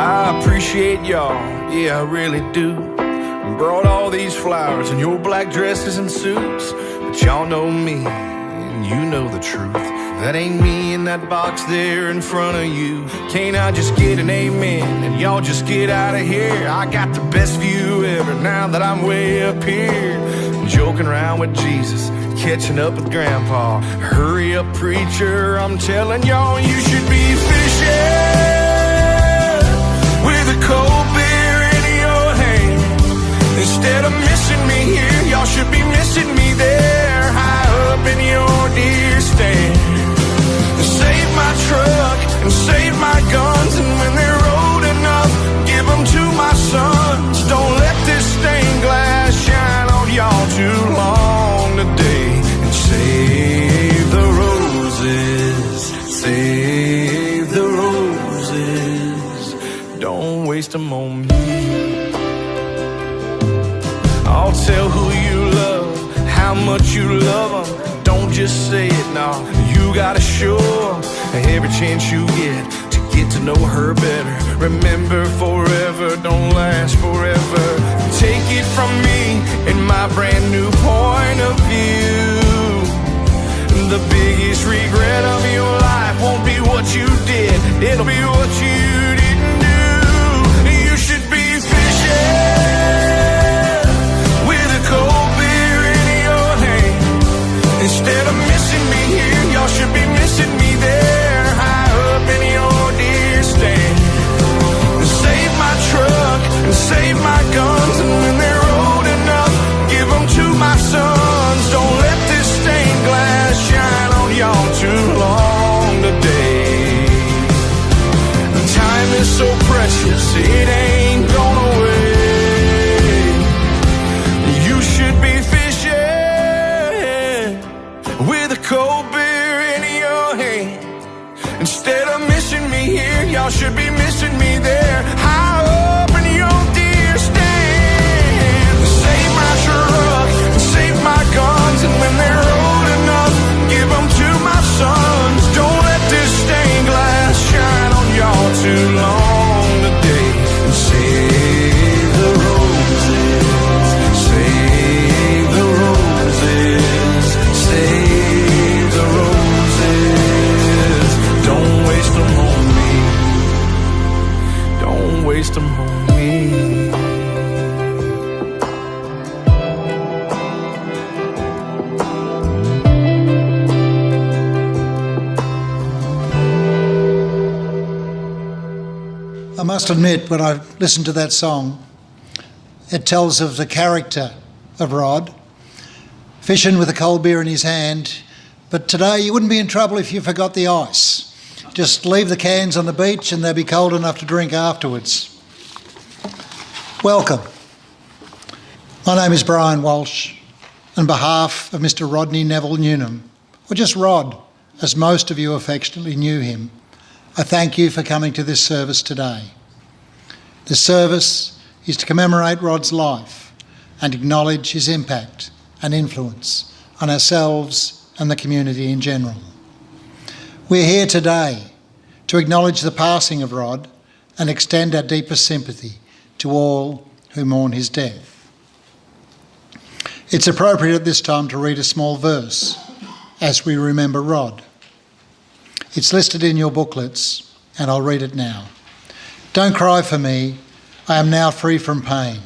I appreciate y'all, yeah, I really do. Brought all these flowers and your black dresses and suits, but y'all know me, and you know the truth. That ain't me in that box there in front of you. Can't I just get an amen and y'all just get out of here? I got the best view ever now that I'm way up here, joking around with Jesus, catching up with Grandpa. Hurry up, preacher, I'm telling y'all you should be fishing with a cold beer in your hand. Instead of missing me here, y'all should be missing me there, high up in your deer stand. Save my truck and save my guns, and when they're old enough, give them to my sons. Don't let this stained glass shine on y'all too long today. And save the roses, save the roses. Don't waste them on me. I'll tell who you love, how much you love them. Don't just say it, no, you gotta show every chance you get to know her better. Remember, forever don't last forever. Take it from me and my brand new point of view. The biggest regret of your life won't be what you did, it'll be what you didn't do. You should be fishing with a cold beer in your hand. Instead of missing me here, y'all should be missing me there, high up in your deer stand. Save my truck and save my guns, and when they're old enough, give them to my sons. Don't let this stained glass shine on y'all too long today. Time is so precious, it ain't gone away. You should be fishing with a cold beer in your hand. Instead of missing me here, y'all should be missing me there, high up in your deer stand. Save my truck and save my guns, and when they're old enough, give them to my sons. Don't let this stained glass shine on y'all too long today. And save the roses, save the roses, save the roses. Don't waste them on me, don't waste them on me. I must admit, when I listened to that song, it tells of the character of Rod, fishing with a cold beer in his hand. But today you wouldn't be in trouble if you forgot the ice. Just leave the cans on the beach and they'll be cold enough to drink afterwards. Welcome. My name is Brian Walsh. On behalf of Mr. Rodney Neville Newnham, or just Rod, as most of you affectionately knew him, I thank you for coming to this service today. This service is to commemorate Rod's life and acknowledge his impact and influence on ourselves and the community in general. We're here today to acknowledge the passing of Rod and extend our deepest sympathy to all who mourn his death. It's appropriate at this time to read a small verse as we remember Rod. It's listed in your booklets, and I'll read it now. Don't cry for me, I am now free from pain.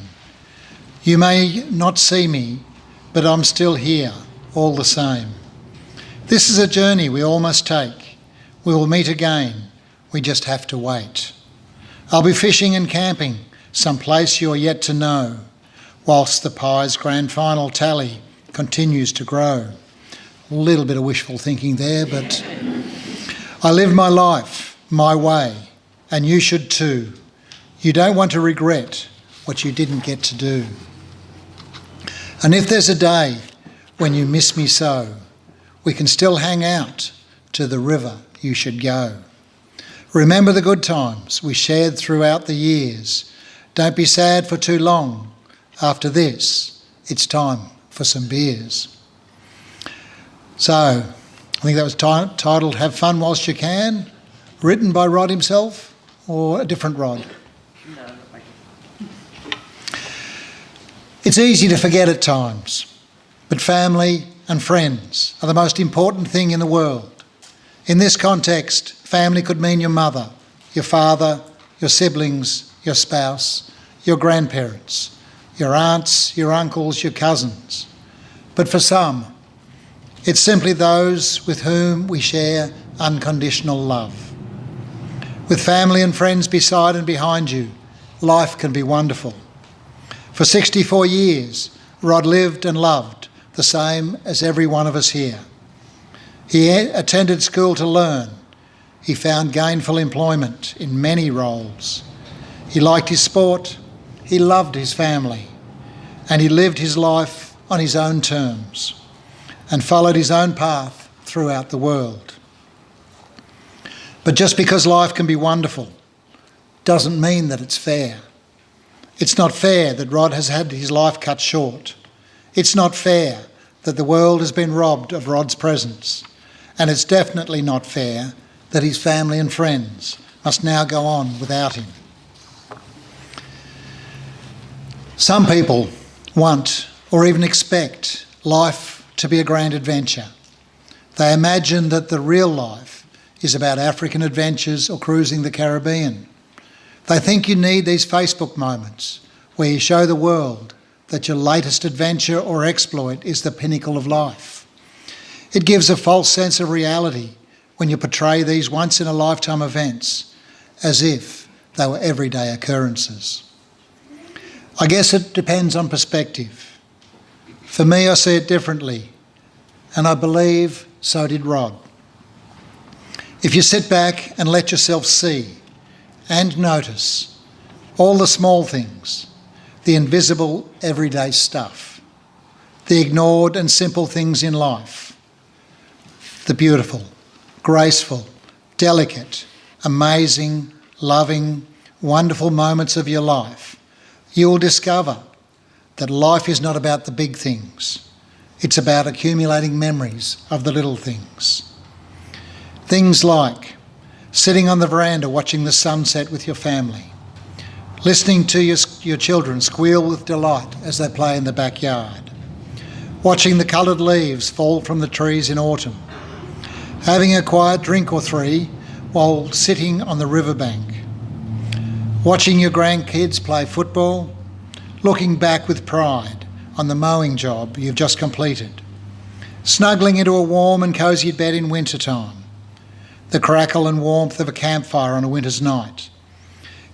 You may not see me, but I'm still here, all the same. This is a journey we all must take. We will meet again, we just have to wait. I'll be fishing and camping, someplace you're yet to know, whilst the pie's grand final tally continues to grow. A little bit of wishful thinking there, but I live my life, my way, and you should too. You don't want to regret what you didn't get to do. And if there's a day when you miss me so, we can still hang out to the river you should go. Remember the good times we shared throughout the years. Don't be sad for too long. After this, it's time for some beers. So, I think that was titled Have Fun Whilst You Can, written by Rod himself, or a different Rod? It's easy to forget at times, but family and friends are the most important thing in the world. In this context, family could mean your mother, your father, your siblings, your spouse, your grandparents, your aunts, your uncles, your cousins. But for some, it's simply those with whom we share unconditional love. With family and friends beside and behind you, life can be wonderful. For 64 years, Rod lived and loved the same as every one of us here. He attended school to learn. He found gainful employment in many roles. He liked his sport, he loved his family, and he lived his life on his own terms and followed his own path throughout the world. But just because life can be wonderful doesn't mean that it's fair. It's not fair that Rod has had his life cut short. It's not fair that the world has been robbed of Rod's presence. And it's definitely not fair that his family and friends must now go on without him. Some people want or even expect life to be a grand adventure. They imagine that the real life is about African adventures or cruising the Caribbean. They think you need these Facebook moments where you show the world that your latest adventure or exploit is the pinnacle of life. It gives a false sense of reality when you portray these once-in-a-lifetime events as if they were everyday occurrences. I guess it depends on perspective. For me, I see it differently, and I believe so did Rod. If you sit back and let yourself see and notice all the small things, the invisible everyday stuff, the ignored and simple things in life, the beautiful, graceful, delicate, amazing, loving, wonderful moments of your life, you will discover that life is not about the big things. It's about accumulating memories of the little things. Things like sitting on the veranda watching the sunset with your family, listening to your children squeal with delight as they play in the backyard, watching the coloured leaves fall from the trees in autumn, having a quiet drink or three while sitting on the riverbank, watching your grandkids play football, looking back with pride on the mowing job you've just completed, snuggling into a warm and cosy bed in wintertime, the crackle and warmth of a campfire on a winter's night,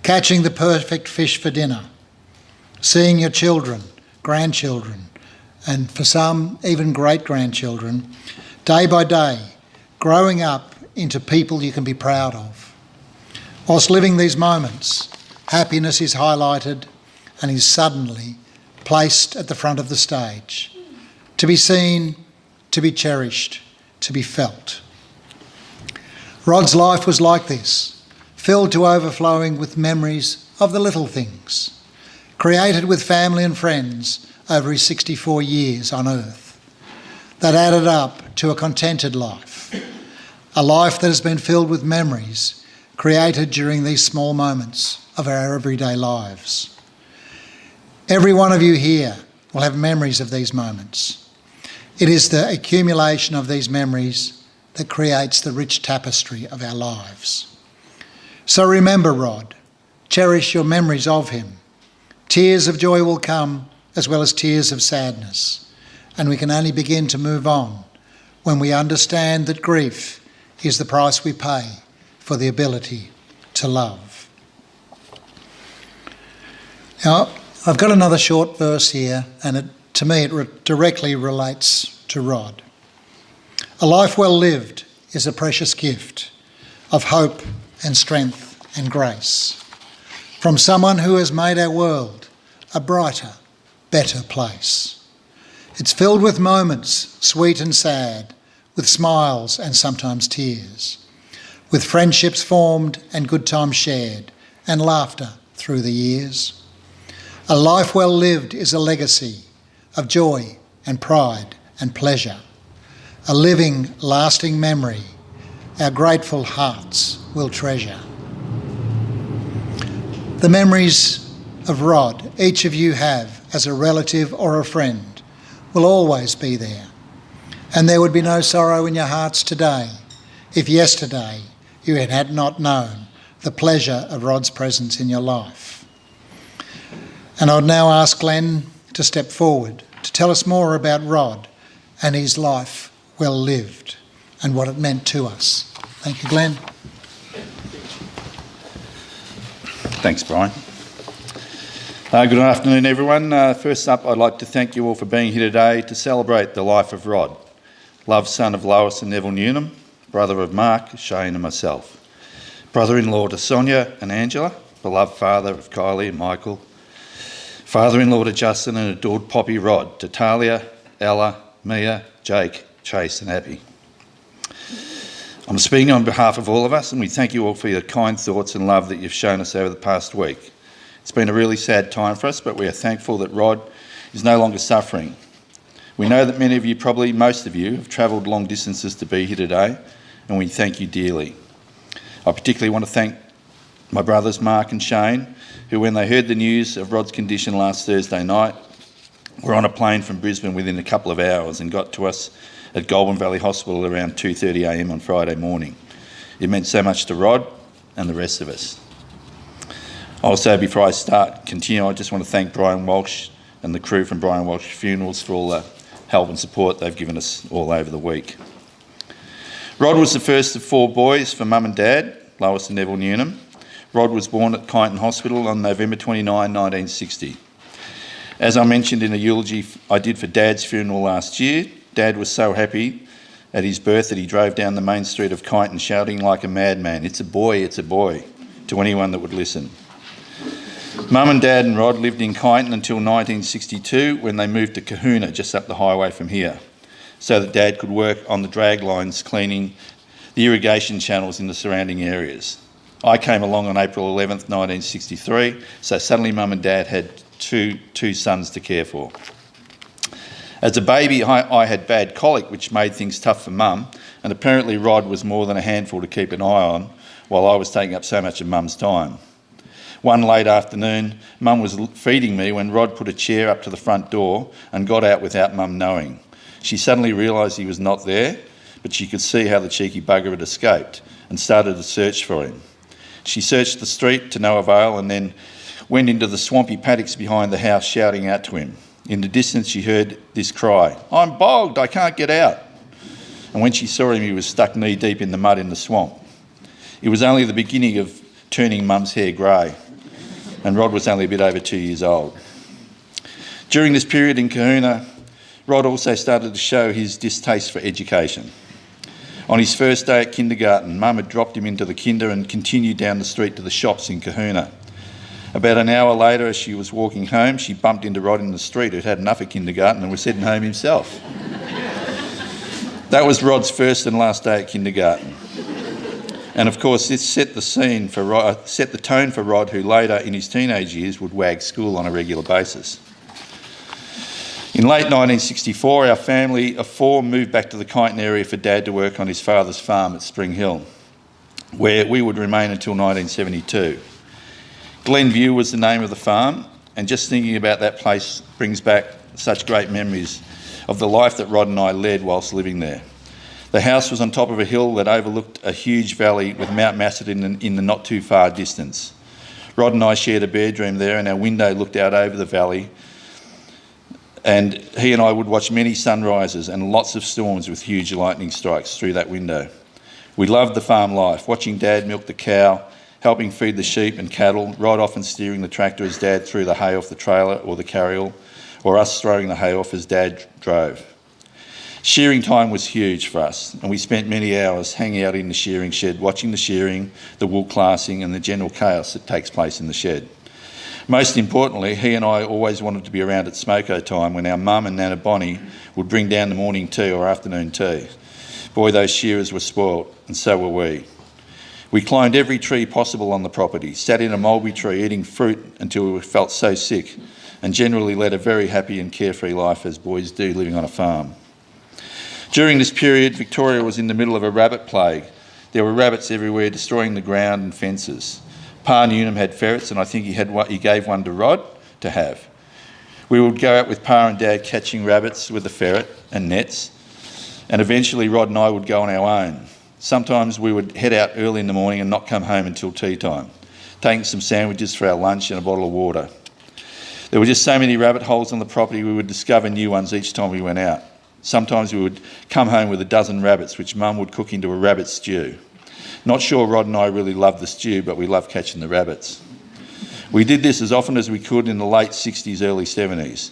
catching the perfect fish for dinner, seeing your children, grandchildren, and for some even great-grandchildren, day by day, growing up into people you can be proud of. Whilst living these moments, happiness is highlighted and is suddenly placed at the front of the stage, to be seen, to be cherished, to be felt. Rod's life was like this, filled to overflowing with memories of the little things, created with family and friends over his 64 years on earth, that added up to a contented life, a life that has been filled with memories created during these small moments of our everyday lives. Every one of you here will have memories of these moments. It is the accumulation of these memories that creates the rich tapestry of our lives. So remember Rod, cherish your memories of him. Tears of joy will come as well as tears of sadness, and we can only begin to move on when we understand that grief is the price we pay for the ability to love. Now, I've got another short verse here, and to me it directly relates to Rod. A life well lived is a precious gift of hope and strength and grace from someone who has made our world a brighter, better place. It's filled with moments, sweet and sad, with smiles and sometimes tears, with friendships formed and good times shared, and laughter through the years. A life well lived is a legacy of joy and pride and pleasure, a living, lasting memory our grateful hearts will treasure. The memories of Rod each of you have as a relative or a friend will always be there. And there would be no sorrow in your hearts today if yesterday you had not known the pleasure of Rod's presence in your life. And I would now ask Glenn to step forward to tell us more about Rod and his life well lived and what it meant to us. Thank you, Glenn. Thanks, Brian. Good afternoon, everyone. First up, I'd like to thank you all for being here today to celebrate the life of Rod, loved son of Lois and Neville Newnham, brother of Mark, Shane and myself, brother-in-law to Sonia and Angela, beloved father of Kylie and Michael, father-in-law to Justin and adored Poppy Rod, to Talia, Ella, Mia, Jake, Chase and Abby. I'm speaking on behalf of all of us, and we thank you all for your kind thoughts and love that you've shown us over the past week. It's been a really sad time for us, but we are thankful that Rod is no longer suffering. We know that many of you, probably most of you, have travelled long distances to be here today, and we thank you dearly. I particularly want to thank my brothers Mark and Shane, who, when they heard the news of Rod's condition last Thursday night, were on a plane from Brisbane within a couple of hours and got to us at Goulburn Valley Hospital around 2:30am on Friday morning. It meant so much to Rod and the rest of us. Also, before I continue, I just want to thank Brian Walsh and the crew from Brian Walsh Funerals for all the help and support they've given us all over the week. Rod was the first of 4 boys for Mum and Dad, Lois and Neville Newnham. Rod was born at Kyneton Hospital on November 29, 1960. As I mentioned in a eulogy I did for Dad's funeral last year, Dad was so happy at his birth that he drove down the main street of Kyneton shouting like a madman, "It's a boy, it's a boy," to anyone that would listen. Mum and Dad and Rod lived in Kyneton until 1962, when they moved to Kahuna, just up the highway from here, so that Dad could work on the drag lines cleaning the irrigation channels in the surrounding areas. I came along on April 11th, 1963, so suddenly Mum and Dad had two sons to care for. As a baby, I had bad colic, which made things tough for Mum, and apparently Rod was more than a handful to keep an eye on while I was taking up so much of Mum's time. One late afternoon, Mum was feeding me when Rod put a chair up to the front door and got out without Mum knowing. She suddenly realised he was not there, but she could see how the cheeky bugger had escaped and started to search for him. She searched the street to no avail and then went into the swampy paddocks behind the house shouting out to him. In the distance she heard this cry, "I'm bogged, I can't get out." And when she saw him, he was stuck knee deep in the mud in the swamp. It was only the beginning of turning Mum's hair grey, and Rod was only a bit over 2 years old. During this period in Kahuna, Rod also started to show his distaste for education. On his first day at kindergarten, Mum had dropped him into the kinder and continued down the street to the shops in Kahuna. About an hour later, as she was walking home, she bumped into Rod in the street, who'd had enough of kindergarten and was heading home himself. That was Rod's first and last day at kindergarten. And of course, this set the tone for Rod, who later in his teenage years would wag school on a regular basis. In late 1964, our family of 4 moved back to the Kyneton area for Dad to work on his father's farm at Spring Hill, where we would remain until 1972. Glenview was the name of the farm, and just thinking about that place brings back such great memories of the life that Rod and I led whilst living there. The house was on top of a hill that overlooked a huge valley with Mount Macedon in the not too far distance. Rod and I shared a bedroom there, and our window looked out over the valley, and he and I would watch many sunrises and lots of storms with huge lightning strikes through that window. We loved the farm life, watching Dad milk the cow, helping feed the sheep and cattle, Rod often steering the tractor as Dad threw the hay off the trailer or the carryall, or us throwing the hay off as Dad drove. Shearing time was huge for us, and we spent many hours hanging out in the shearing shed, watching the shearing, the wool classing and the general chaos that takes place in the shed. Most importantly, he and I always wanted to be around at smoko time when our mum and Nana Bonnie would bring down the morning tea or afternoon tea. Boy, those shearers were spoilt, and so were we. We climbed every tree possible on the property, sat in a mulberry tree eating fruit until we felt so sick, and generally led a very happy and carefree life as boys do living on a farm. During this period, Victoria was in the middle of a rabbit plague. There were rabbits everywhere, destroying the ground and fences. Pa Newnham had ferrets, and I think he gave one to Rod to have. We would go out with Pa and Dad catching rabbits with the ferret and nets, and eventually Rod and I would go on our own. Sometimes we would head out early in the morning and not come home until tea time, taking some sandwiches for our lunch and a bottle of water. There were just so many rabbit holes on the property, we would discover new ones each time we went out. Sometimes we would come home with a dozen rabbits, which Mum would cook into a rabbit stew. Not sure Rod and I really loved the stew, but we loved catching the rabbits. We did this as often as we could in the late 60s, early 70s.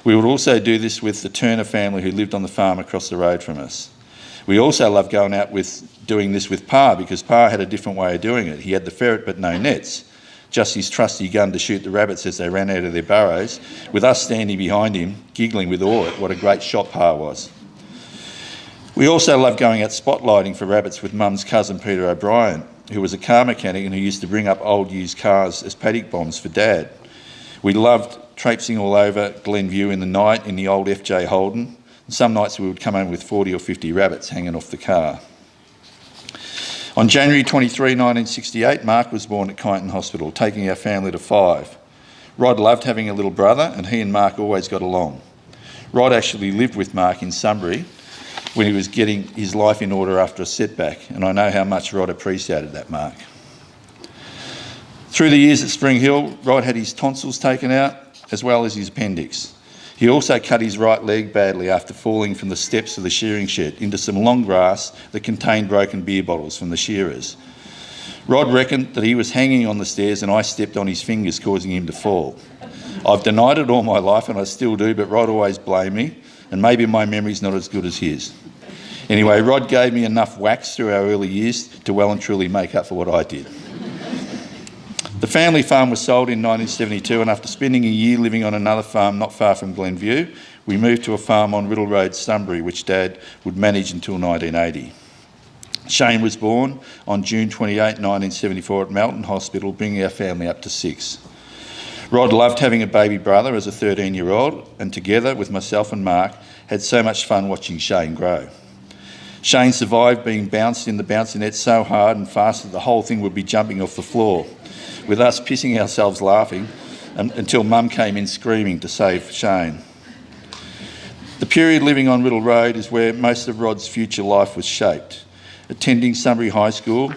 We would also do this with the Turner family who lived on the farm across the road from us. We also loved going out doing this with Pa, because Pa had a different way of doing it. He had the ferret but no nets, just his trusty gun to shoot the rabbits as they ran out of their burrows, with us standing behind him, giggling with awe at what a great shot Pa was. We also loved going out spotlighting for rabbits with Mum's cousin Peter O'Brien, who was a car mechanic and who used to bring up old used cars as paddock bombs for Dad. We loved traipsing all over Glenview in the night in the old FJ Holden. And some nights we would come home with 40 or 50 rabbits hanging off the car. On January 23, 1968, Mark was born at Kyneton Hospital, taking our family to 5. Rod loved having a little brother, and he and Mark always got along. Rod actually lived with Mark in Sunbury when he was getting his life in order after a setback, and I know how much Rod appreciated that, Mark. Through the years at Spring Hill, Rod had his tonsils taken out, as well as his appendix. He also cut his right leg badly after falling from the steps of the shearing shed into some long grass that contained broken beer bottles from the shearers. Rod reckoned that he was hanging on the stairs and I stepped on his fingers, causing him to fall. I've denied it all my life and I still do, but Rod always blamed me, and maybe my memory's not as good as his. Anyway, Rod gave me enough whacks through our early years to well and truly make up for what I did. The family farm was sold in 1972, and after spending a year living on another farm not far from Glenview, we moved to a farm on Riddle Road, Sunbury, which Dad would manage until 1980. Shane was born on June 28, 1974 at Melton Hospital, bringing our family up to 6. Rod loved having a baby brother as a 13-year-old, and together with myself and Mark, had so much fun watching Shane grow. Shane survived being bounced in the bouncinette so hard and fast that the whole thing would be jumping off the floor, with us pissing ourselves laughing until Mum came in screaming to save Shane. The period living on Riddle Road is where most of Rod's future life was shaped. Attending Sunbury High School,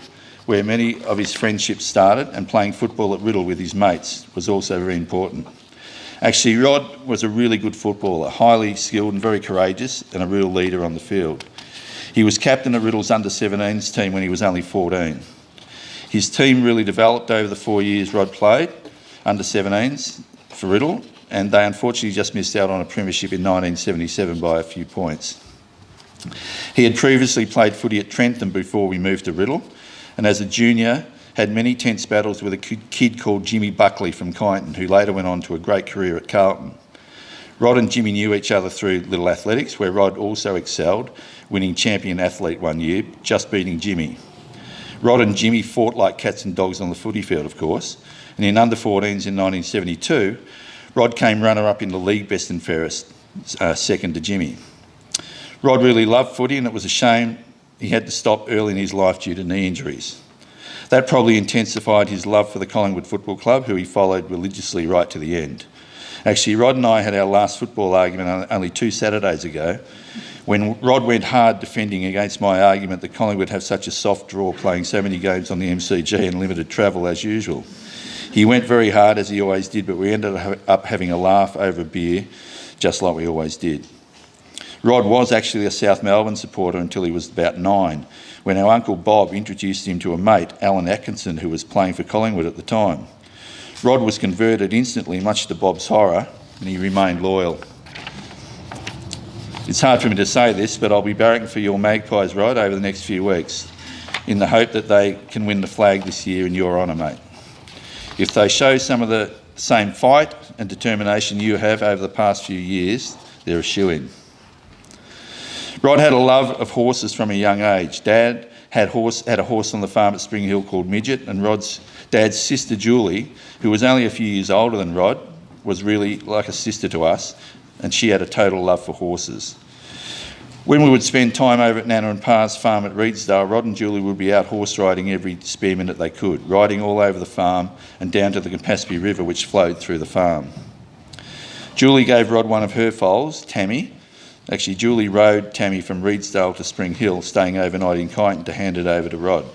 where many of his friendships started, and playing football at Riddle with his mates was also very important. Actually, Rod was a really good footballer, highly skilled and very courageous, and a real leader on the field. He was captain of Riddle's under-17s team when he was only 14. His team really developed over the 4 years Rod played under-17s for Riddle, and they unfortunately just missed out on a premiership in 1977 by a few points. He had previously played footy at Trentham before we moved to Riddle, and as a junior had many tense battles with a kid called Jimmy Buckley from Kyneton, who later went on to a great career at Carlton. Rod and Jimmy knew each other through Little Athletics, where Rod also excelled, winning champion athlete one year, just beating Jimmy. Rod and Jimmy fought like cats and dogs on the footy field, of course, and in under-14s in 1972, Rod came runner-up in the league best and fairest, second to Jimmy. Rod really loved footy, and it was a shame he had to stop early in his life due to knee injuries. That probably intensified his love for the Collingwood Football Club, who he followed religiously right to the end. Actually, Rod and I had our last football argument only 2 Saturdays ago, when Rod went hard defending against my argument that Collingwood have such a soft draw, playing so many games on the MCG and limited travel as usual. He went very hard, as he always did, but we ended up having a laugh over a beer, just like we always did. Rod was actually a South Melbourne supporter until he was about 9, when our Uncle Bob introduced him to a mate, Alan Atkinson, who was playing for Collingwood at the time. Rod was converted instantly, much to Bob's horror, and he remained loyal. It's hard for me to say this, but I'll be barracking for your Magpies, Rod, over the next few weeks, in the hope that they can win the flag this year in your honour, mate. If they show some of the same fight and determination you have over the past few years, they're a shoo-in. Rod had a love of horses from a young age. Dad had a horse on the farm at Spring Hill called Midget, and Rod's dad's sister Julie, who was only a few years older than Rod, was really like a sister to us, and she had a total love for horses. When we would spend time over at Nana and Pa's farm at Reedsdale, Rod and Julie would be out horse riding every spare minute they could, riding all over the farm and down to the Campaspe River which flowed through the farm. Julie gave Rod one of her foals, Tammy. Actually, Julie rode Tammy from Reedsdale to Spring Hill, staying overnight in Kyneton to hand it over to Rod.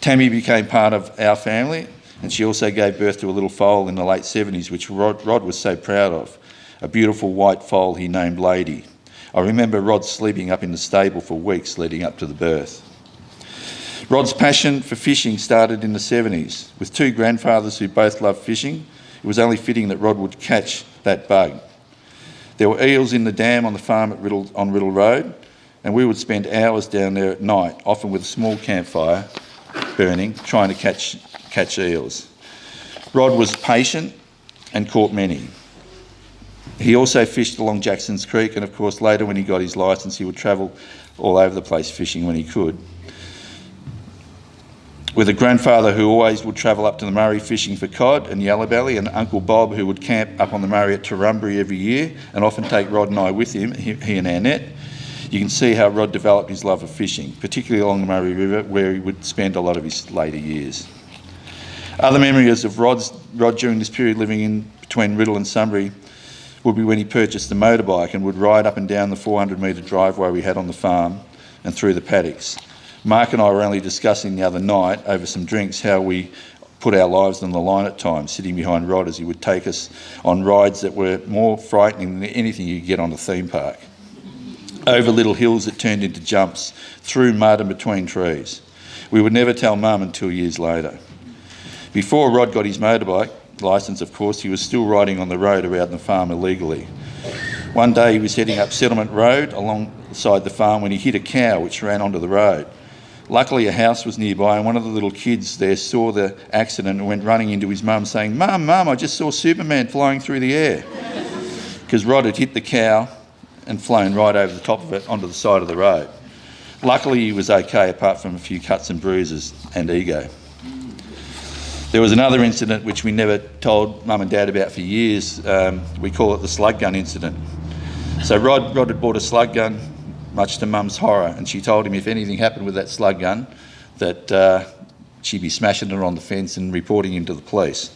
Tammy became part of our family, and she also gave birth to a little foal in the late 70s, which Rod was so proud of, a beautiful white foal he named Lady. I remember Rod sleeping up in the stable for weeks leading up to the birth. Rod's passion for fishing started in the 70s. With two grandfathers who both loved fishing, it was only fitting that Rod would catch that bug. There were eels in the dam on the farm on Riddle Road, and we would spend hours down there at night, often with a small campfire burning, trying to catch eels. Rod was patient and caught many. He also fished along Jackson's Creek, and of course later when he got his licence he would travel all over the place fishing when he could. With a grandfather who always would travel up to the Murray fishing for cod and yellowbelly, and Uncle Bob who would camp up on the Murray at Turrumbry every year and often take Rod and I with him, he and Annette, you can see how Rod developed his love of fishing, particularly along the Murray River where he would spend a lot of his later years. Other memories of Rod during this period living in between Riddle and Sunbury would be when he purchased a motorbike and would ride up and down the 400-metre driveway we had on the farm and through the paddocks. Mark and I were only discussing the other night over some drinks how we put our lives on the line at times, sitting behind Rod as he would take us on rides that were more frightening than anything you could get on a theme park. Over little hills that turned into jumps, through mud and between trees. We would never tell Mum until years later. Before Rod got his motorbike licence, of course, he was still riding on the road around the farm illegally. One day he was heading up Settlement Road alongside the farm when he hit a cow which ran onto the road. Luckily a house was nearby and one of the little kids there saw the accident and went running into his mum saying, Mum, I just saw Superman flying through the air. Because Rod had hit the cow and flown right over the top of it onto the side of the road. Luckily he was okay apart from a few cuts and bruises and ego. There was another incident which we never told Mum and Dad about for years. We call it the slug gun incident. So Rod had bought a slug gun, much to Mum's horror, and she told him if anything happened with that slug gun that she'd be smashing it on the fence and reporting him to the police.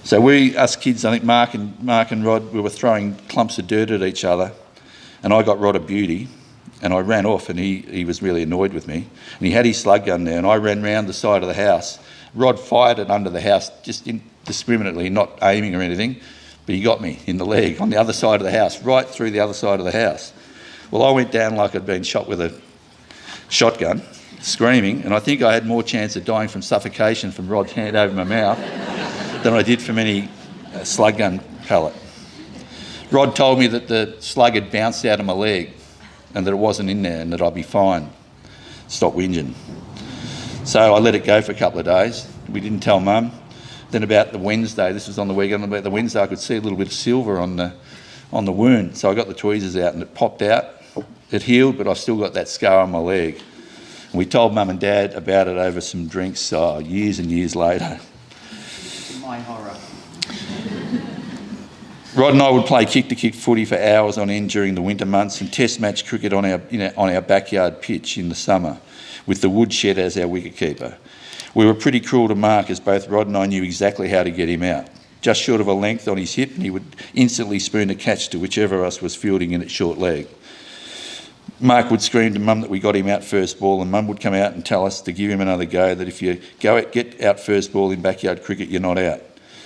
So us kids, I think Mark and Rod, we were throwing clumps of dirt at each other, and I got Rod a beauty, and I ran off, and he was really annoyed with me, and he had his slug gun there, and I ran round the side of the house. Rod fired it under the house, just indiscriminately, not aiming or anything, but he got me in the leg on the other side of the house, right through the other side of the house. Well, I went down like I'd been shot with a shotgun, screaming, and I think I had more chance of dying from suffocation from Rod's hand over my mouth than I did from any slug gun pellet. Rod told me that the slug had bounced out of my leg and that it wasn't in there and that I'd be fine. Stop whinging. So I let it go for a couple of days. We didn't tell Mum. Then about the Wednesday, this was on the weekend, about the Wednesday I could see a little bit of silver on the wound. So I got the tweezers out and it popped out. It healed, but I've still got that scar on my leg. And we told Mum and Dad about it over some drinks years and years later. My horror. Rod and I would play kick-to-kick footy for hours on end during the winter months and test match cricket on our backyard pitch in the summer, with the woodshed as our wicketkeeper. We were pretty cruel to Mark as both Rod and I knew exactly how to get him out. Just short of a length on his hip and he would instantly spoon a catch to whichever of us was fielding in its short leg. Mark would scream to Mum that we got him out first ball, and Mum would come out and tell us to give him another go, that if you get out first ball in backyard cricket, you're not out.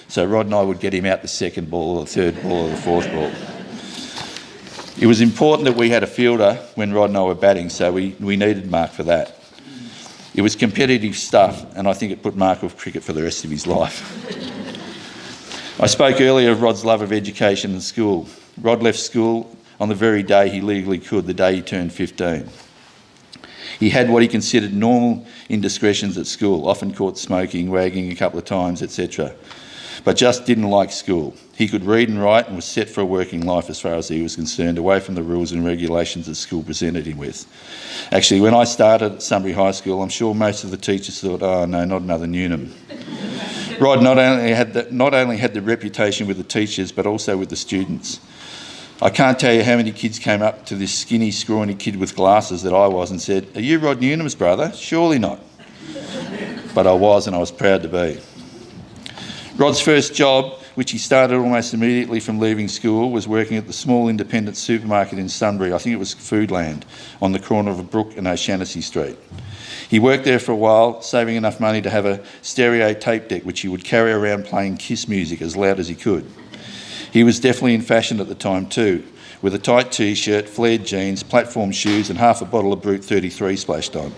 So Rod and I would get him out the second ball or the third ball or the fourth ball. It was important that we had a fielder when Rod and I were batting, so we needed Mark for that. It was competitive stuff, and I think it put Mark off cricket for the rest of his life. I spoke earlier of Rod's love of education and school. Rod left school on the very day he legally could, the day he turned 15. He had what he considered normal indiscretions at school, often caught smoking, wagging a couple of times, etc., but just didn't like school. He could read and write and was set for a working life as far as he was concerned, away from the rules and regulations that school presented him with. Actually, when I started at Sunbury High School, I'm sure most of the teachers thought, oh no, not another Newnham. Rod not only had the reputation with the teachers, but also with the students. I can't tell you how many kids came up to this skinny, scrawny kid with glasses that I was and said, "Are you Rod Newnham's brother?" "Surely not." But I was, and I was proud to be. Rod's first job, which he started almost immediately from leaving school, was working at the small independent supermarket in Sunbury. I think it was Foodland, on the corner of Brook and O'Shanassy Street. He worked there for a while, saving enough money to have a stereo tape deck which he would carry around playing Kiss music as loud as he could. He was definitely in fashion at the time too, with a tight t-shirt, flared jeans, platform shoes and half a bottle of Brute 33 splashed on.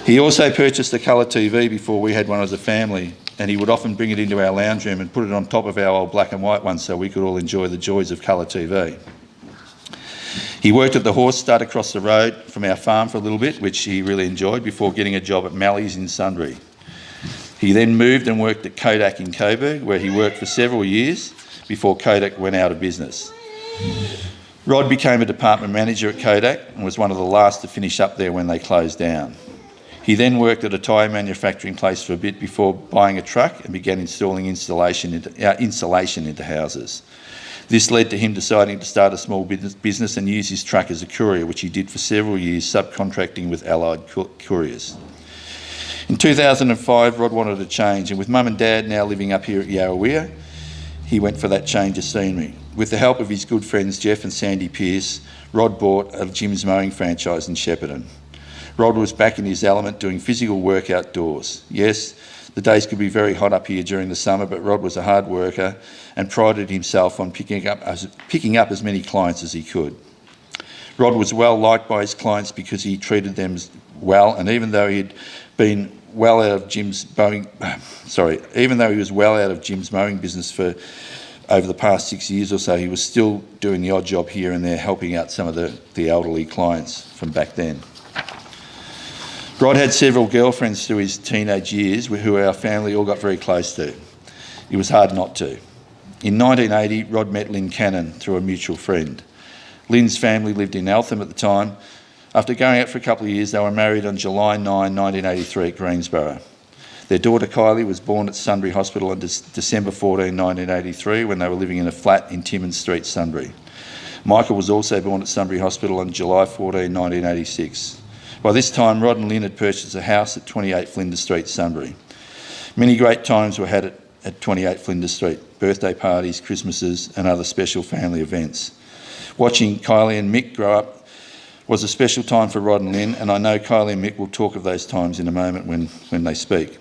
He also purchased a colour TV before we had one as a family, and he would often bring it into our lounge room and put it on top of our old black and white one so we could all enjoy the joys of colour TV. He worked at the horse stud across the road from our farm for a little bit, which he really enjoyed, before getting a job at Mally's in Sunbury. He then moved and worked at Kodak in Coburg, where he worked for several years before Kodak went out of business. Rod became a department manager at Kodak and was one of the last to finish up there when they closed down. He then worked at a tyre manufacturing place for a bit before buying a truck and began installing insulation into houses. This led to him deciding to start a small business and use his truck as a courier, which he did for several years, subcontracting with allied couriers. In 2005, Rod wanted a change, and with Mum and Dad now living up here at Yarroweyah, he went for that change of scenery. With the help of his good friends Jeff and Sandy Pearce, Rod bought a Jim's Mowing franchise in Shepparton. Rod was back in his element doing physical work outdoors. Yes, the days could be very hot up here during the summer, but Rod was a hard worker and prided himself on picking up as many clients as he could. Rod was well liked by his clients because he treated them well, and even though he was well out of Jim's mowing business for over the past 6 years or so, he was still doing the odd job here and there, helping out some of the elderly clients from back then. Rod had several girlfriends through his teenage years who our family all got very close to. It was hard not to. In 1980, Rod met Lynn Cannon through a mutual friend. Lynn's family lived in Eltham at the time. After going out for a couple of years, they were married on July 9, 1983 at Greensborough. Their daughter Kylie was born at Sunbury Hospital on December 14, 1983, when they were living in a flat in Timmins Street, Sunbury. Michael was also born at Sunbury Hospital on July 14, 1986. By this time, Rod and Lynn had purchased a house at 28 Flinders Street, Sunbury. Many great times were had at 28 Flinders Street: birthday parties, Christmases and other special family events. Watching Kylie and Mick grow up was a special time for Rod and Lynn, and I know Kylie and Mick will talk of those times in a moment when they speak.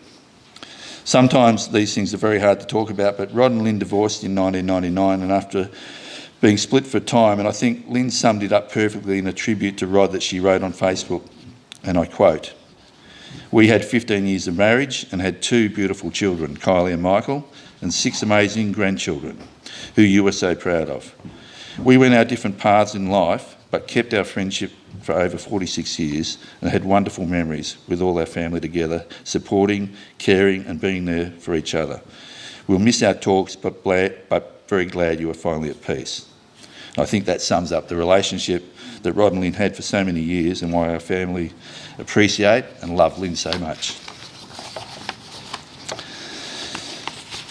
Sometimes these things are very hard to talk about, but Rod and Lynn divorced in 1999, and after being split for a time, and I think Lynn summed it up perfectly in a tribute to Rod that she wrote on Facebook, and I quote, "We had 15 years of marriage and had 2 beautiful children, Kylie and Michael, and 6 amazing grandchildren, who you were so proud of. We went our different paths in life, but kept our friendship for over 46 years and had wonderful memories with all our family together, supporting, caring and being there for each other. We'll miss our talks, but very glad you are finally at peace." I think that sums up the relationship that Rod and Lynn had for so many years, and why our family appreciate and love Lynn so much.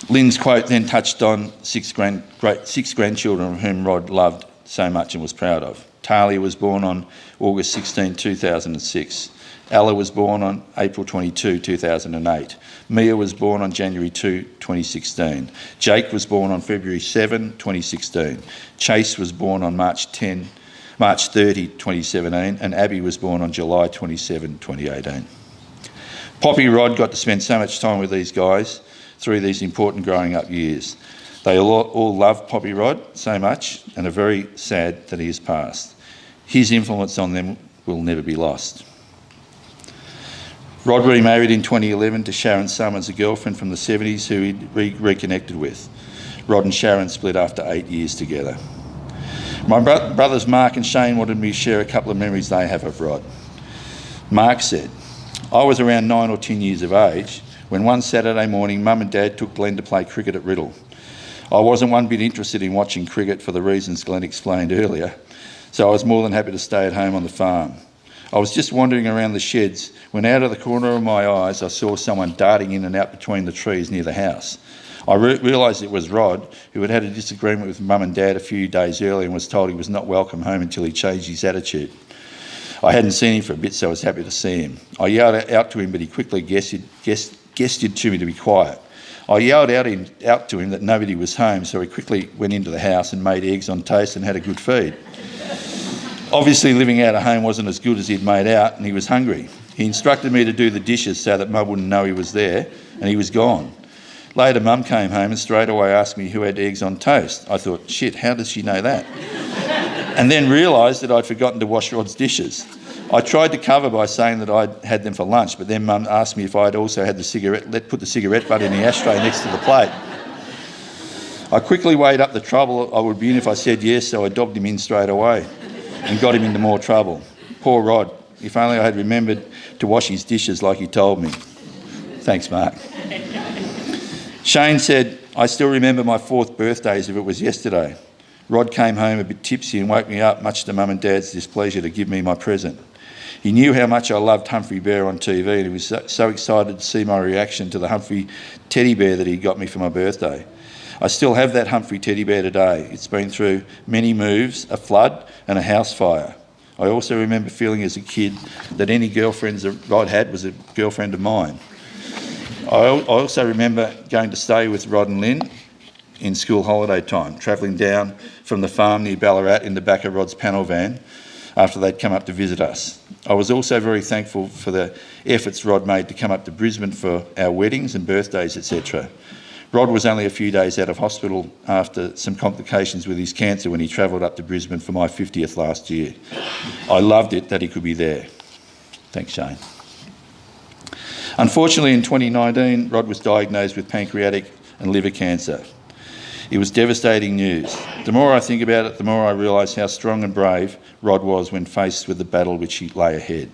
Lynn's quote then touched on 6 grandchildren of whom Rod loved so much and was proud of. Talia was born on August 16, 2006. Ella was born on April 22, 2008. Mia was born on January 2, 2016. Jake was born on February 7, 2016. Chase was born on March 30, 2017, and Abby was born on July 27, 2018. Poppy Rod got to spend so much time with these guys through these important growing up years. They all loved Poppy Rod so much and are very sad that he has passed. His influence on them will never be lost. Rod remarried in 2011 to Sharon Summers, a girlfriend from the 70s who he reconnected with. Rod and Sharon split after 8 years together. My brothers Mark and Shane wanted me to share a couple of memories they have of Rod. Mark said, "I was around 9 or 10 years of age when one Saturday morning Mum and Dad took Glenn to play cricket at Riddle. I wasn't one bit interested in watching cricket for the reasons Glenn explained earlier, so I was more than happy to stay at home on the farm. I was just wandering around the sheds when out of the corner of my eyes I saw someone darting in and out between the trees near the house. I realised it was Rod, who had had a disagreement with Mum and Dad a few days earlier and was told he was not welcome home until he changed his attitude. I hadn't seen him for a bit, so I was happy to see him. I yelled out to him, but he quickly gestured to me to be quiet. I yelled out to him that nobody was home, so he quickly went into the house and made eggs on toast and had a good feed. Obviously, living out of home wasn't as good as he'd made out, and he was hungry. He instructed me to do the dishes so that Mum wouldn't know he was there, and he was gone. Later, Mum came home and straight away asked me who had eggs on toast. I thought, shit, how does she know that? And then realised that I'd forgotten to wash Rod's dishes. I tried to cover by saying that I'd had them for lunch, but then Mum asked me if I'd also had put the cigarette butt in the ashtray next to the plate. I quickly weighed up the trouble I would be in if I said yes, so I dobbed him in straight away and got him into more trouble. Poor Rod. If only I had remembered to wash his dishes like he told me. Thanks, Mark. Shane said, I still remember my 4th birthday as if it was yesterday. Rod came home a bit tipsy and woke me up, much to Mum and Dad's displeasure, to give me my present. He knew how much I loved Humphrey Bear on TV, and he was so excited to see my reaction to the Humphrey teddy bear that he got me for my birthday. I still have that Humphrey teddy bear today. It's been through many moves, a flood and a house fire. I also remember feeling as a kid that any girlfriends that Rod had was a girlfriend of mine. I also remember going to stay with Rod and Lynn in school holiday time, travelling down from the farm near Ballarat in the back of Rod's panel van after they'd come up to visit us. I was also very thankful for the efforts Rod made to come up to Brisbane for our weddings and birthdays, etc. Rod was only a few days out of hospital after some complications with his cancer when he travelled up to Brisbane for my 50th last year. I loved it that he could be there. Thanks, Shane. Unfortunately, in 2019, Rod was diagnosed with pancreatic and liver cancer. It was devastating news. The more I think about it, the more I realise how strong and brave Rod was when faced with the battle which lay ahead.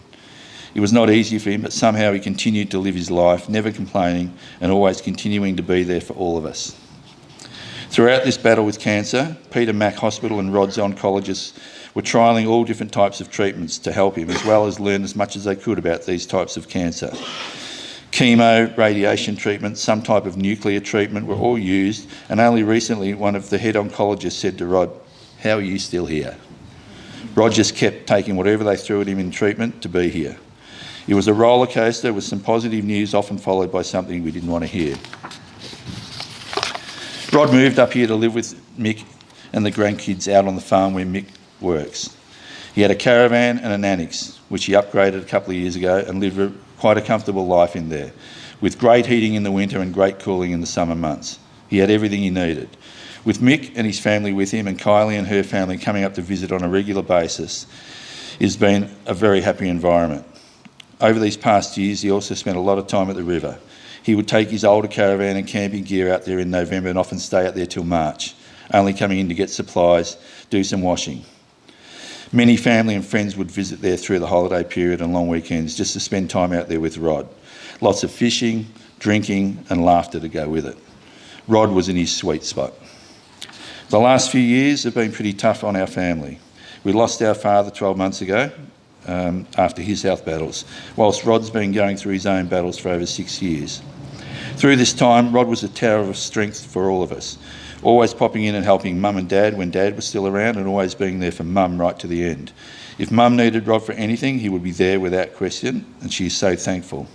It was not easy for him, but somehow he continued to live his life, never complaining and always continuing to be there for all of us. Throughout this battle with cancer, Peter Mac Hospital and Rod's oncologists were trialling all different types of treatments to help him, as well as learn as much as they could about these types of cancer. Chemo, radiation treatment, some type of nuclear treatment were all used, and only recently one of the head oncologists said to Rod, "How are you still here?" Rod just kept taking whatever they threw at him in treatment to be here. It was a roller coaster with some positive news often followed by something we didn't want to hear. Rod moved up here to live with Mick and the grandkids out on the farm where Mick works. He had a caravan and an annex, which he upgraded a couple of years ago and lived quite a comfortable life in there, with great heating in the winter and great cooling in the summer months. He had everything he needed. With Mick and his family with him and Kylie and her family coming up to visit on a regular basis, it's been a very happy environment. Over these past years, he also spent a lot of time at the river. He would take his older caravan and camping gear out there in November and often stay out there till March, only coming in to get supplies, do some washing. Many family and friends would visit there through the holiday period and long weekends just to spend time out there with Rod. Lots of fishing, drinking and laughter to go with it. Rod was in his sweet spot. The last few years have been pretty tough on our family. We lost our father 12 months ago after his health battles, whilst Rod's been going through his own battles for over 6 years. Through this time, Rod was a tower of strength for all of us, always popping in and helping Mum and Dad when Dad was still around and always being there for Mum right to the end. If Mum needed Rod for anything, he would be there without question, and she is so thankful.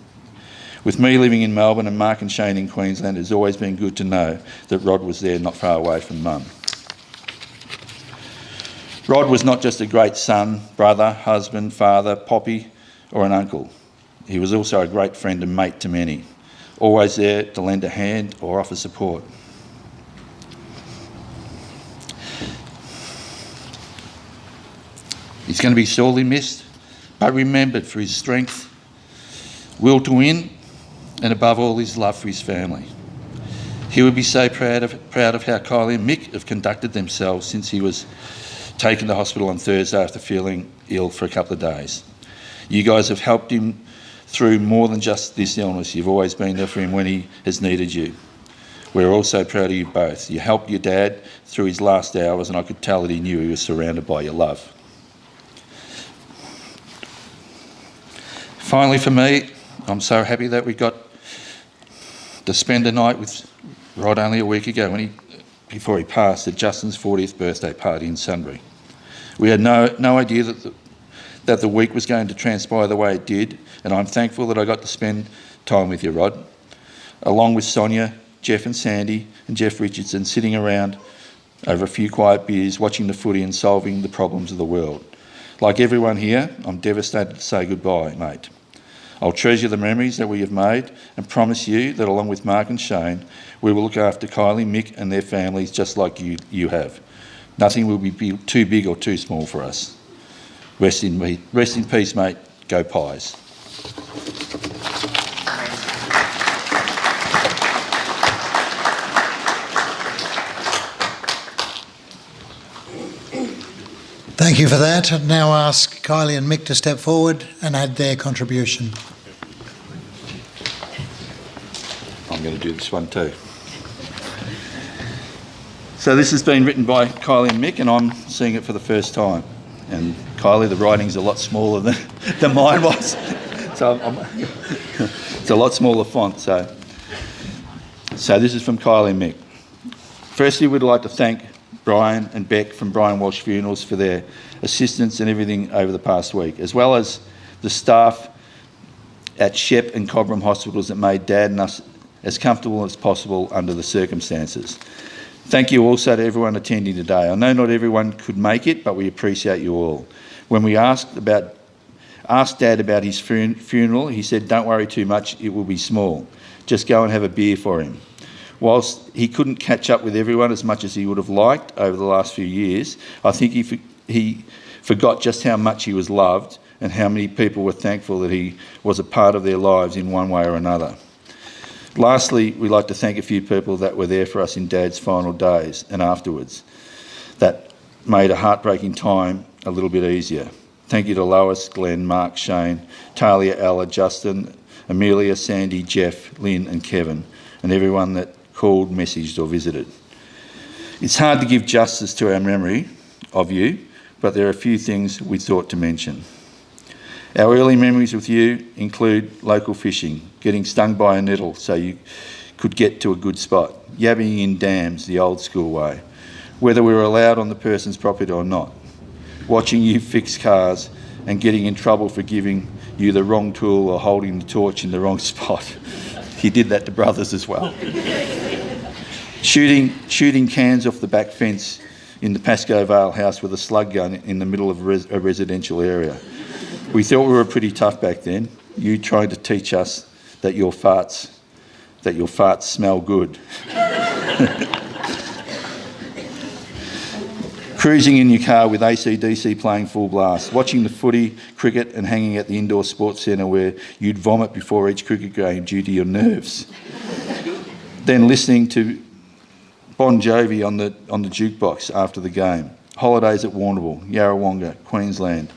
With me living in Melbourne and Mark and Shane in Queensland, it's always been good to know that Rod was there not far away from Mum. Rod was not just a great son, brother, husband, father, poppy or an uncle. He was also a great friend and mate to many, always there to lend a hand or offer support. He's going to be sorely missed, but remembered for his strength, will to win, and above all his love for his family. He would be so proud of how Kylie and Mick have conducted themselves since he was taken to hospital on Thursday after feeling ill for a couple of days. You guys have helped him through more than just this illness. You've always been there for him when he has needed you. We're also proud of you both. You helped your dad through his last hours, and I could tell that he knew he was surrounded by your love. Finally, for me, I'm so happy that we got to spend a night with Rod only a week ago before he passed at Justin's 40th birthday party in Sunbury. We had no idea that the week was going to transpire the way it did, and I'm thankful that I got to spend time with you, Rod, along with Sonia, Jeff and Sandy and Jeff Richardson, sitting around over a few quiet beers, watching the footy and solving the problems of the world. Like everyone here, I'm devastated to say goodbye, mate. I'll treasure the memories that we have made and promise you that along with Mark and Shane, we will look after Kylie, Mick and their families just like you have. Nothing will be too big or too small for us. Rest in peace, mate. Go Pies. Thank you for that. I'd now ask Kylie and Mick to step forward and add their contribution. I'm going to do this one too. So this has been written by Kylie and Mick, and I'm seeing it for the first time. And Kylie, the writing's a lot smaller than mine was. So it's a lot smaller font. So this is from Kylie and Mick. Firstly, we'd like to thank Brian and Beck from Brian Walsh Funerals for their assistance and everything over the past week, as well as the staff at Shep and Cobram hospitals that made Dad and us as comfortable as possible under the circumstances. Thank you also to everyone attending today. I know not everyone could make it, but we appreciate you all. When we asked Dad about his funeral, he said, "Don't worry too much, it will be small. Just go and have a beer for him." Whilst he couldn't catch up with everyone as much as he would have liked over the last few years, I think he forgot just how much he was loved and how many people were thankful that he was a part of their lives in one way or another. Lastly, we'd like to thank a few people that were there for us in Dad's final days and afterwards. That made a heartbreaking time a little bit easier. Thank you to Lois, Glenn, Mark, Shane, Talia, Ella, Justin, Amelia, Sandy, Jeff, Lynn and Kevin, and everyone that called, messaged or visited. It's hard to give justice to our memory of you, but there are a few things we thought to mention. Our early memories with you include local fishing, getting stung by a nettle so you could get to a good spot, yabbing in dams the old school way, whether we were allowed on the person's property or not, watching you fix cars and getting in trouble for giving you the wrong tool or holding the torch in the wrong spot. He did that to brothers as well. Shooting cans off the back fence in the Pascoe Vale house with a slug gun in the middle of a residential area. We thought we were pretty tough back then. You trying to teach us that your farts smell good. Cruising in your car with AC/DC playing full blast, watching the footy, cricket and hanging at the indoor sports centre where you'd vomit before each cricket game due to your nerves. Then listening to Bon Jovi on the jukebox after the game. Holidays at Warrnambool, Yarrowonga, Queensland.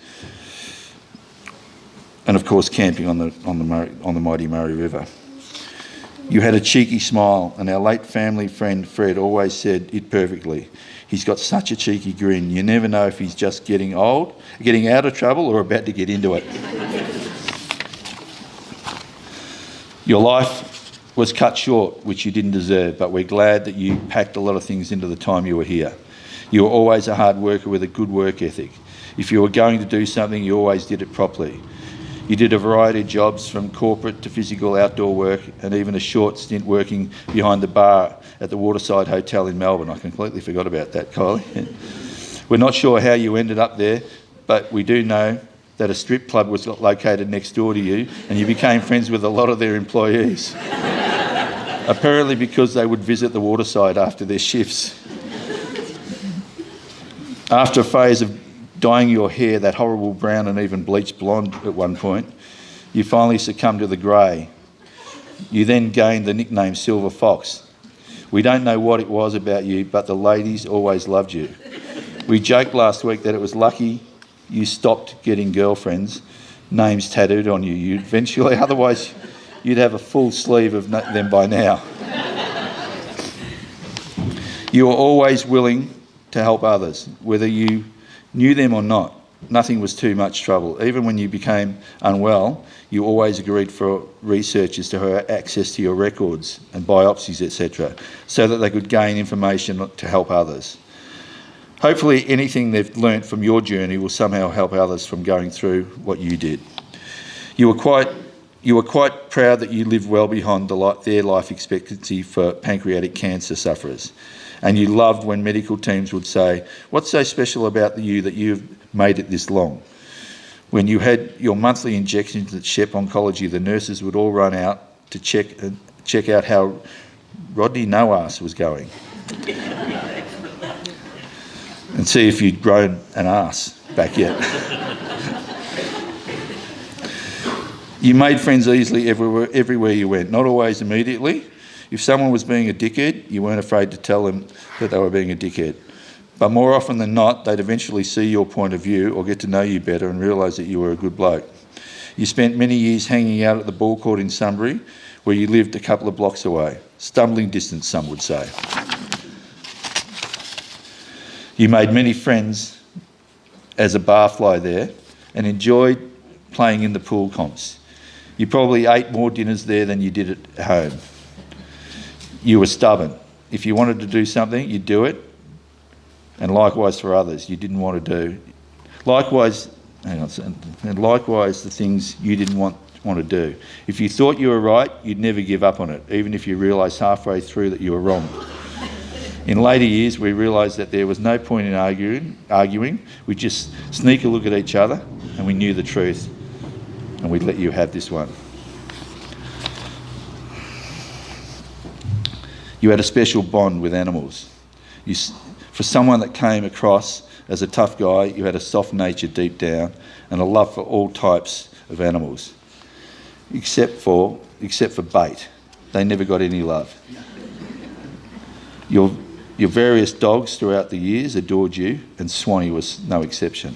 And of course camping on the mighty Murray River. You had a cheeky smile, and our late family friend Fred always said it perfectly. He's got such a cheeky grin. You never know if he's just getting old, getting out of trouble, or about to get into it. Your life was cut short, which you didn't deserve, but we're glad that you packed a lot of things into the time you were here. You were always a hard worker with a good work ethic. If you were going to do something, you always did it properly. You did a variety of jobs, from corporate to physical outdoor work, and even a short stint working behind the bar at the Waterside Hotel in Melbourne. I completely forgot about that, Kylie. We're not sure how you ended up there, but we do know that a strip club was located next door to you, and you became friends with a lot of their employees. Apparently because they would visit the Waterside after their shifts. After a phase of dyeing your hair that horrible brown and even bleached blonde at one point, you finally succumbed to the grey. You then gained the nickname Silver Fox. We don't know what it was about you, but the ladies always loved you. We joked last week that it was lucky you stopped getting girlfriends, names tattooed on you eventually, otherwise you'd have a full sleeve of them by now. You were always willing to help others, whether you knew them or not. nothing was too much trouble. Even when you became unwell, you always agreed for researchers to have access to your records and biopsies, etc., so that they could gain information to help others. Hopefully anything they've learnt from your journey will somehow help others from going through what you did. You were quite proud that you lived well beyond their life expectancy for pancreatic cancer sufferers. And you loved when medical teams would say, "What's so special about you that you've made it this long?" When you had your monthly injections at Shep Oncology, the nurses would all run out to check out how Rodney Newnham was going and see if you'd grown an arse back yet. You made friends easily everywhere you went, not always immediately. If someone was being a dickhead, you weren't afraid to tell them that they were being a dickhead. But more often than not, they'd eventually see your point of view or get to know you better and realise that you were a good bloke. You spent many years hanging out at the ball court in Sunbury, where you lived a couple of blocks away. Stumbling distance, some would say. You made many friends as a barfly there and enjoyed playing in the pool comps. You probably ate more dinners there than you did at home. You were stubborn. If you wanted to do something, you'd do it. And likewise for others, you didn't want to do. Likewise, the things you didn't want to do. If you thought you were right, you'd never give up on it, even if you realised halfway through that you were wrong. In later years, we realised that there was no point in arguing. We'd just sneak a look at each other and we knew the truth, and we'd let you have this one. You had a special bond with animals. For someone that came across as a tough guy, you had a soft nature deep down and a love for all types of animals, except for bait. They never got any love. Your various dogs throughout the years adored you, and Swanee was no exception.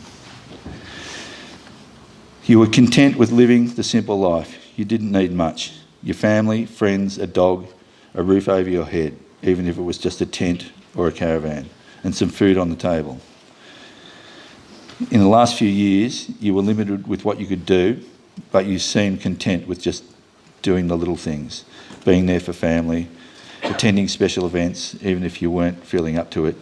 You were content with living the simple life. You didn't need much. Your family, friends, a dog, a roof over your head, even if it was just a tent or a caravan, and some food on the table. In the last few years, you were limited with what you could do, but you seemed content with just doing the little things, being there for family, attending special events, even if you weren't feeling up to it,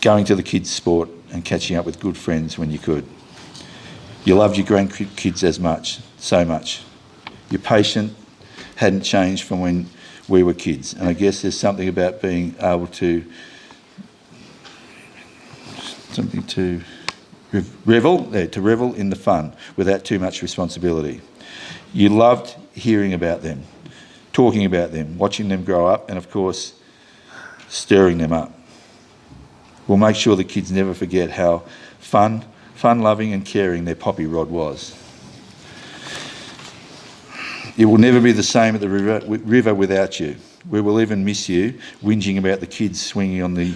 going to the kids' sport and catching up with good friends when you could. You loved your grandkids so much. Your patience hadn't changed from when we were kids, and I guess there's something about being able to revel in the fun without too much responsibility. You loved hearing about them, talking about them, watching them grow up, and of course, stirring them up. We'll make sure the kids never forget how fun-loving and caring their Poppy Rod was. It will never be the same at the river without you. We will even miss you whinging about the kids swinging on the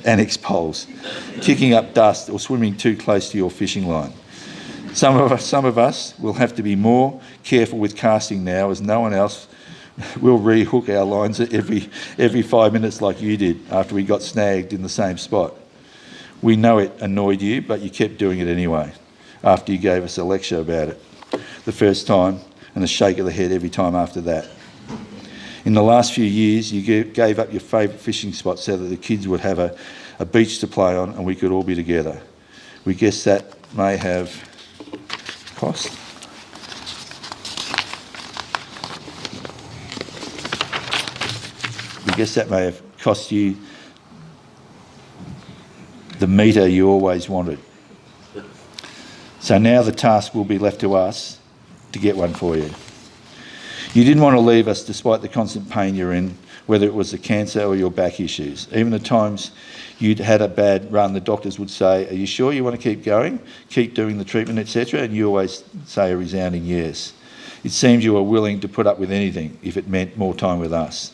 annex poles, kicking up dust or swimming too close to your fishing line. Some of us will have to be more careful with casting now, as no one else will re-hook our lines every 5 minutes like you did after we got snagged in the same spot. We know it annoyed you, but you kept doing it anyway after you gave us a lecture about it the first time, and a shake of the head every time after that. In the last few years, you gave up your favourite fishing spot so that the kids would have a beach to play on and we could all be together. We guess that may have cost. We guess that may have cost you the metre you always wanted. So now the task will be left to us to get one for you. You didn't want to leave us despite the constant pain you're in, whether it was the cancer or your back issues. Even the times you'd had a bad run, the doctors would say, "Are you sure you want to keep going, keep doing the treatment, etc.?" And you always say a resounding yes. It seems you were willing to put up with anything if it meant more time with us.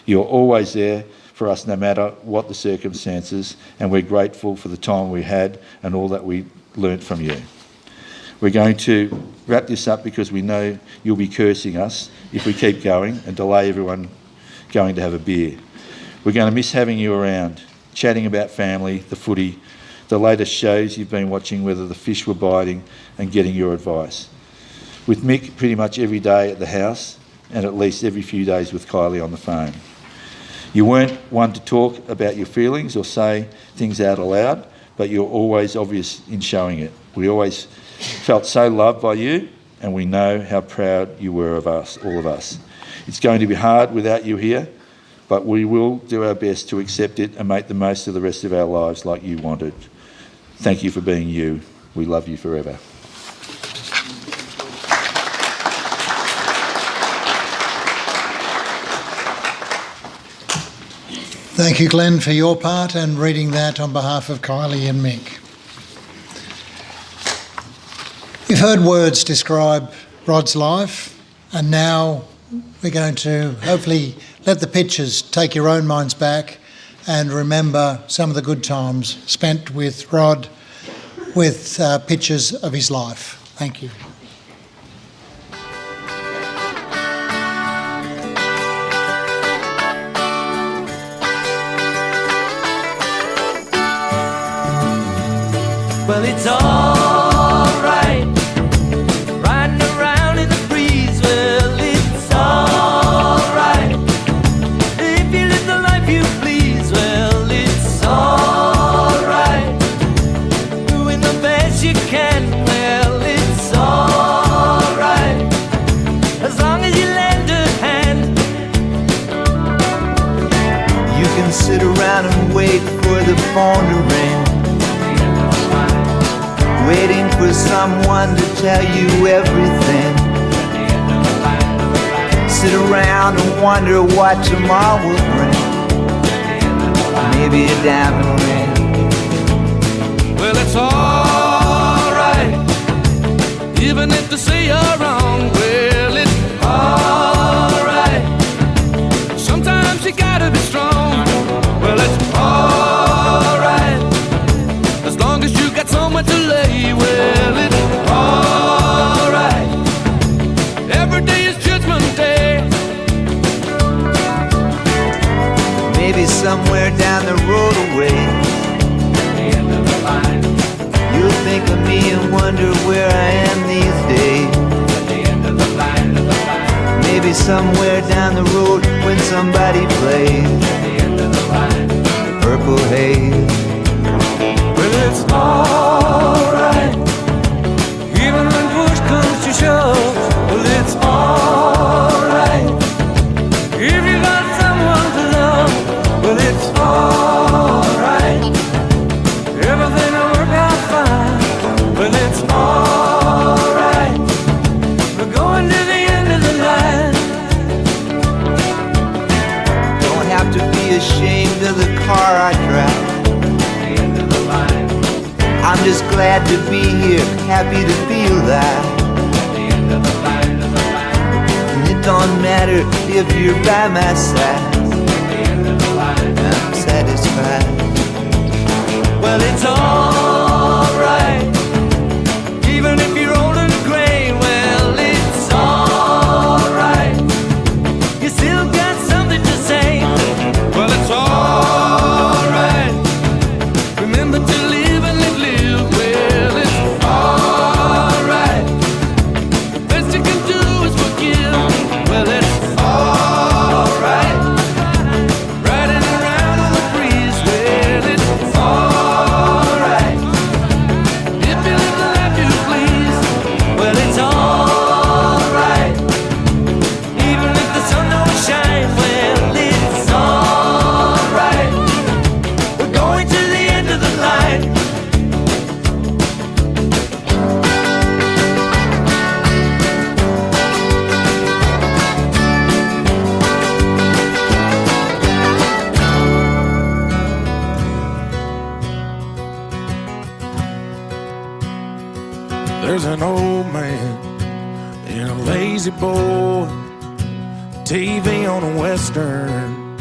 You're always there for us no matter what the circumstances, and we're grateful for the time we had and all that we learnt from you. We're going to wrap this up because we know you'll be cursing us if we keep going and delay everyone going to have a beer. We're going to miss having you around, chatting about family, the footy, the latest shows you've been watching, whether the fish were biting, and getting your advice. With Mick pretty much every day at the house, and at least every few days with Kylie on the phone. You weren't one to talk about your feelings or say things out aloud, but you're always obvious in showing it. We always felt so loved by you, and we know how proud you were of us, all of us. It's going to be hard without you here, but we will do our best to accept it and make the most of the rest of our lives like you wanted. Thank you for being you. We love you forever. Thank you, Glenn, for your part and reading that on behalf of Kylie and Mick. You've heard words describe Rod's life, and now we're going to hopefully let the pictures take your own minds back and remember some of the good times spent with Rod with pictures of his life. Thank you. Well, it's alright, riding around in the breeze. Well, it's alright, if you live the life you please. Well, it's alright, doing the best you can. Well, it's alright, as long as you lend a hand. You can sit around and wait for the phone to ring, waiting for someone to tell you everything. Sit around and wonder what tomorrow will bring. Maybe a diamond ring. Well, it's alright, even if they say you're wrong. Well, it's alright, sometimes you gotta be strong. Well, it's alright, as long as you got someone to lay. Well, it's alright, every day is Judgment Day. Maybe somewhere down the road away, you'll think of me and wonder where I am these days. Maybe somewhere down the road when somebody plays Purple Haze. Well, it's alright, even when push comes to shove. Well, it's alright, if you got someone to love. Well, it's alright, everything will work out fine. Well, it's alright, we're going to the end of the line. Don't have to be ashamed of the car I drive. I'm just glad to be here, happy to be alive. And it don't matter if you're by my side, I'm satisfied. Well, it's alright, even if you're old and gray. Well, it's alright, you still got something to say. Well, it's alright, remember to live and live, live. Well, it's alright, the best you can do is forgive. Well, it's alright, riding around in the breeze. Well, it's alright, if you live the life you please. Well, it's alright, even if the sun don't shine. Well, it's alright, we're going to the end of the line. There's an old man in a lazy boy, TV on a western,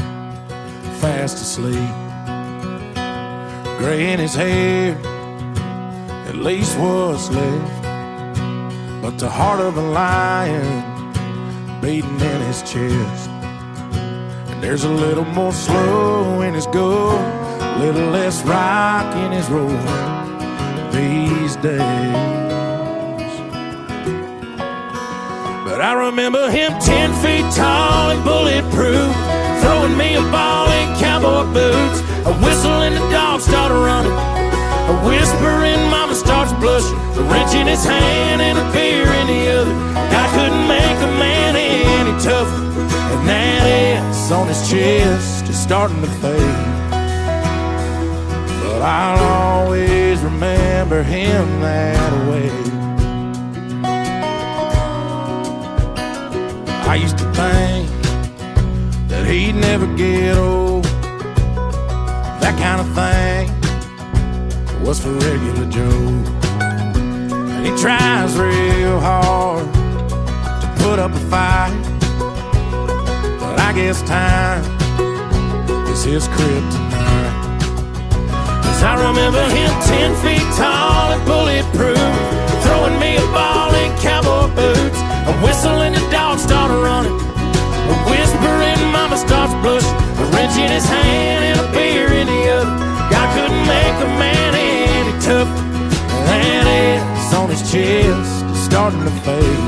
fast asleep, gray in his hair, at least what's left, but the heart of a lion beating in his chest. And there's a little more slow in his go, a little less rock in his roll these days. But I remember him 10 feet tall and bulletproof, throwing me a ball in cowboy boots. A whistle and the dog started running, a whisper and mama starts blushing, a wrench in his hand and a beer in the other. I couldn't make a man any tougher, and that S on his chest is starting to fade. But I'll always remember him that way. I used to think that he'd never get old. That kind of thing was for regular Joe. And he tries real hard to put up a fight, but I guess time is his kryptonite. 'Cause I remember him 10 feet tall and bulletproof, throwing me a ball in cowboy boots. A whistle and the dog started running, a whisper and mama starts blushing, a wrench in his hand and a beer in the other. God couldn't make a man any tougher. That S on his chest is starting to fade.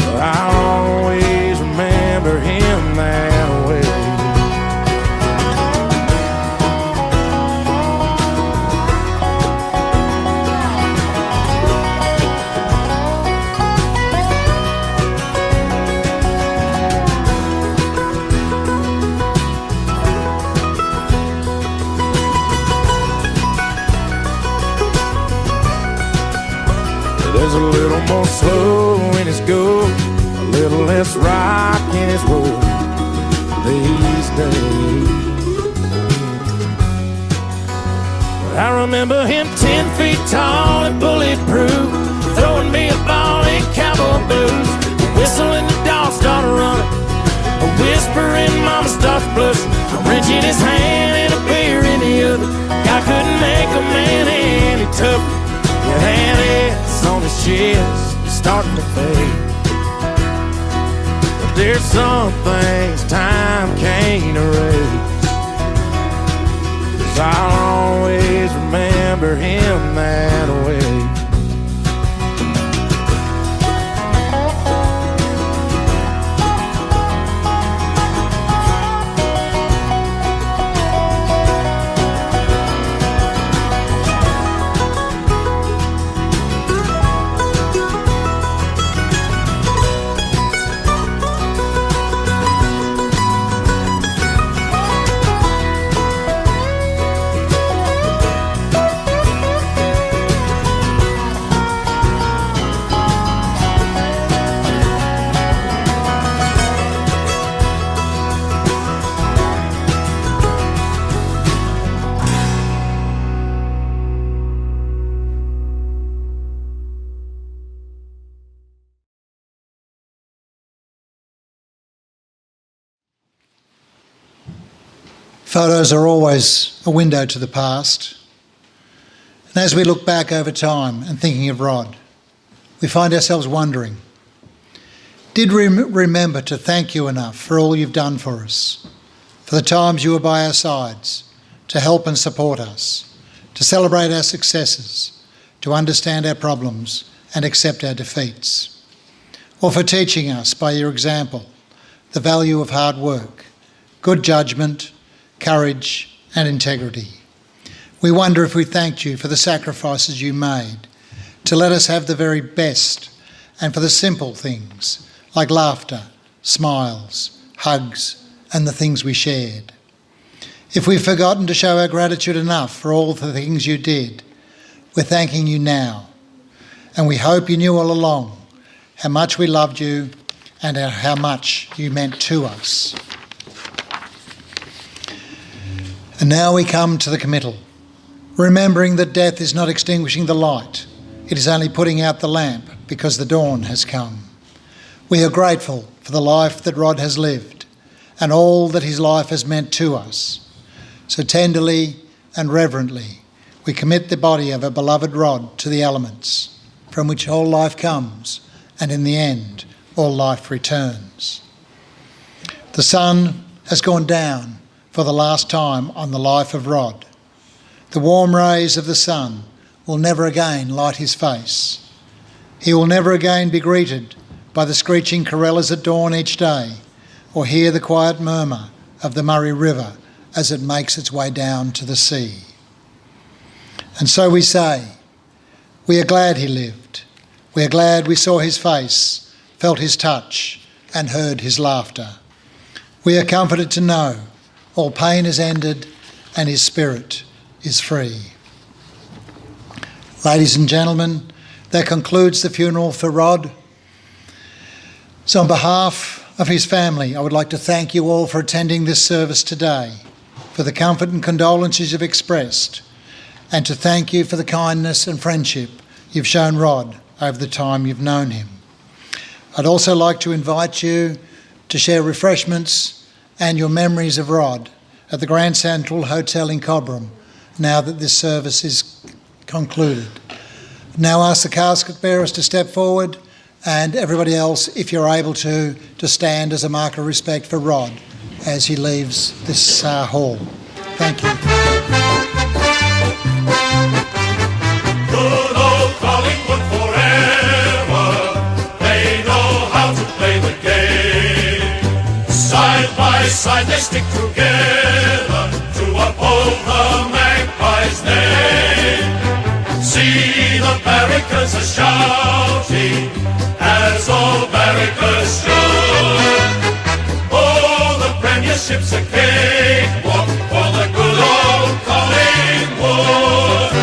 But I'll always remember him that way. There's a little more slow in his go, a little less rock in his roll these days. But I remember him 10 feet tall and bulletproof, throwing me a ball in cowboy boots. A whistle and the dog started running, a whisper and mama starts blushing, a wrench in his hand and a beer in the other. God couldn't make a man any tougher. Yeah, that S on his chest is starting to fade. But there's some things time can't erase. 'Cause I'll always remember him that way. Photos are always a window to the past. And as we look back over time and thinking of Rod, we find ourselves wondering, did we remember to thank you enough for all you've done for us, for the times you were by our sides, to help and support us, to celebrate our successes, to understand our problems and accept our defeats, or for teaching us by your example the value of hard work, good judgment, courage and integrity. We wonder if we thanked you for the sacrifices you made to let us have the very best, and for the simple things like laughter, smiles, hugs and the things we shared. If we've forgotten to show our gratitude enough for all the things you did, we're thanking you now. And we hope you knew all along how much we loved you and how much you meant to us. And now we come to the committal, remembering that death is not extinguishing the light, it is only putting out the lamp because the dawn has come. We are grateful for the life that Rod has lived and all that his life has meant to us. So tenderly and reverently, we commit the body of our beloved Rod to the elements, from which all life comes, and in the end, all life returns. The sun has gone down for the last time on the life of Rod. The warm rays of the sun will never again light his face. He will never again be greeted by the screeching corellas at dawn each day, or hear the quiet murmur of the Murray River as it makes its way down to the sea. And so we say, we are glad he lived. We are glad we saw his face, felt his touch, and heard his laughter. We are comforted to know all pain is ended and his spirit is free. Ladies and gentlemen, that concludes the funeral for Rod. So on behalf of his family, I would like to thank you all for attending this service today, for the comfort and condolences you've expressed, and to thank you for the kindness and friendship you've shown Rod over the time you've known him. I'd also like to invite you to share refreshments and your memories of Rod at the Grand Central Hotel in Cobram, now that this service is concluded. Now ask the casket bearers to step forward, and everybody else, if you're able to stand as a mark of respect for Rod as he leaves this hall. Thank you. Good old Collingwood forever, they know how to play the game. Side by side they stick together to uphold the Magpies' name. See the barricades are shouting, as all barricades should. Oh, the premiership's a cakewalk for the good old Collingwood.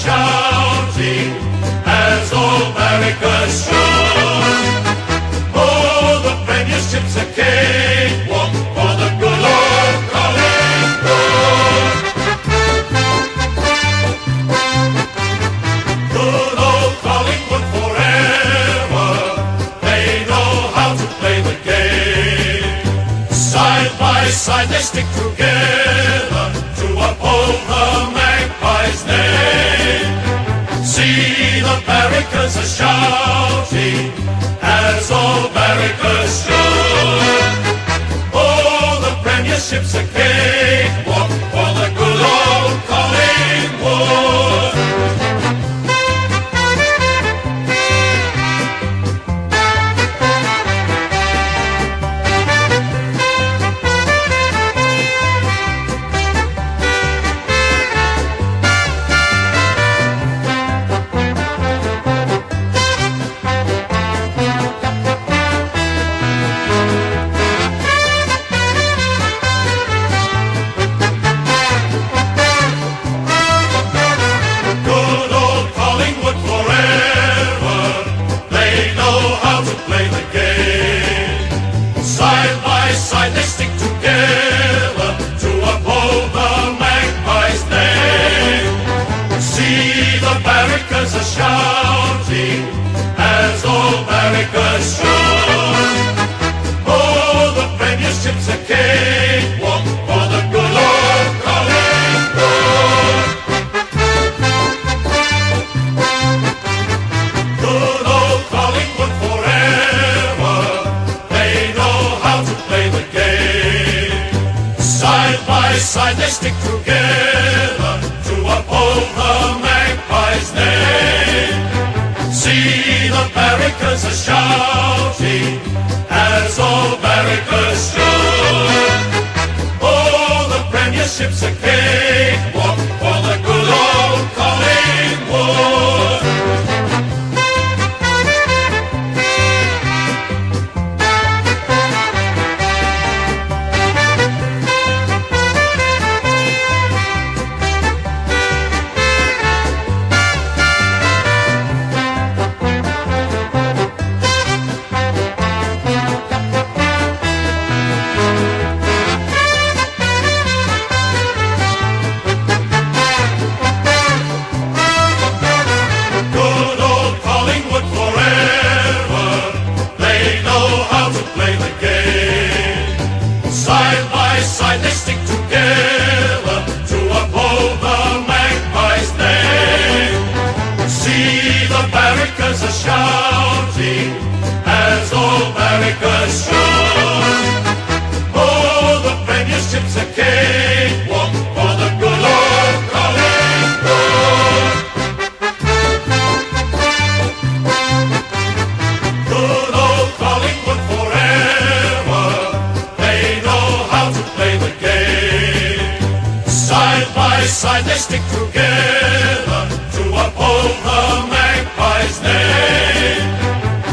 Shouting as all barricades should. Oh, the premiership's a cakewalk for the good old Collingwood. Good old Collingwood forever, they know how to play the game. Side by side they stick together to uphold the Magpies' name. See the barricades are shouting, as all barricades should. Oh, the premiership's a cakewalk for the good old Collingwood. Shouting as all barricades should. Oh, the premiership's a cakewalk for the good old Collingwood. Good old Collingwood forever, they know how to play the game. Side by side they stick together to uphold the Magpies' name. See the barricades are shouting, as all barricades should. Oh, the premiership's a cakewalk for the good old Collingwood. side they stick together to uphold the magpie's name. See the barricades are shouting as all barricades shout. Oh, the premiership's a cakewalk for the good old Collingwood. Good old Collingwood forever. They know how to play the game. Side by side they stick together to uphold the magpie's name.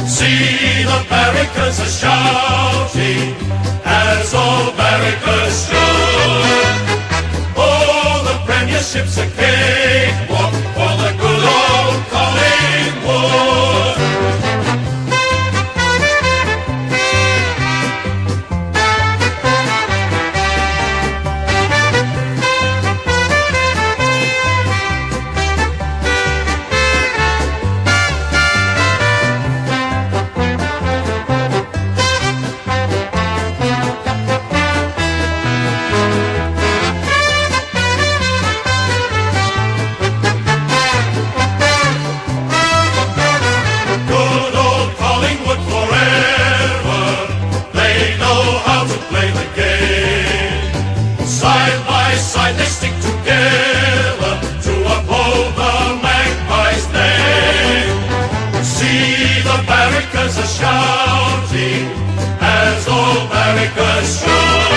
See the barricades are shouting as all barricades should. Oh, the premiership's a cakewalk for the good old Collingwood. Good old Collingwood forever. They know how to play the game. Side by side they stick together to uphold the magpie's name. See the barricades are shouting as all barricades shout.